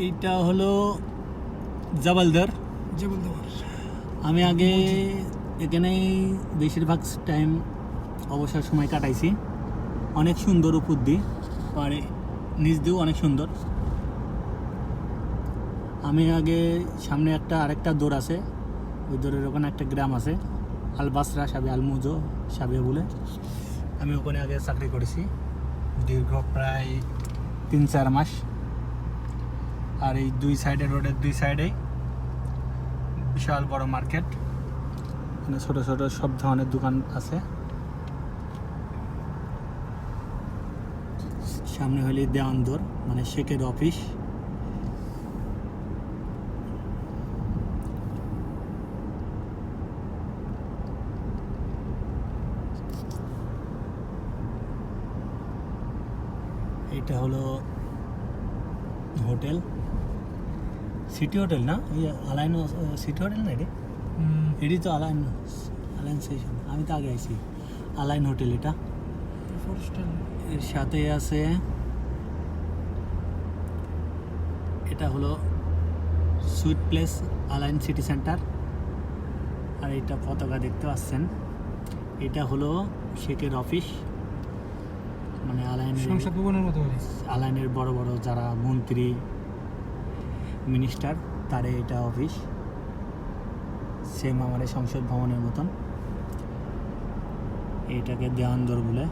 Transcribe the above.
এইটা হলো জবলদার। আমি আগে এখানেই বেশিরভাগ টাইম অবসর সময় কাটাইছি। অনেক সুন্দর উপর দিয়ে, পারে নিচ দিয়েও অনেক সুন্দর। আমি আগে সামনে আরেকটা দৌড় আছে, ওই দৌড়ের ওখানে একটা গ্রাম আছে আলবাসরা সাবে আলমুজো সাবে বলে। আমি ওখানে আগে চাকরি করেছি দীর্ঘ প্রায় 3-4 মাস। আর এই রোডের দুই সাইডেই বিশাল বড় মার্কেট, এখানে ছোট ছোট সব ধরনের দোকান আছে। সামনে হলে দেওয়ানদর মানে শেখের অফিস। এটা হলো হোটেল, সিটি হোটেল না, আলাইন সিটি হোটেল না এটি তো আলাইন স্টেশন। আমি তো আগে আইছি আলাইন হোটেল। এটা এর সাথে আছে, এটা হলো সুইট প্লেস আলাইন সিটি সেন্টার। আর এটা পতাকা দেখতে পাচ্ছেন, এটা হলো শেখের অফিস, মানে আলাইনের বড় বড় যারা মন্ত্রী মিনিস্টার তারে এটা অফিস, সেম আমাদের সংসদ ভবনের মতন। এটাকে দেওয়ানদর বলে।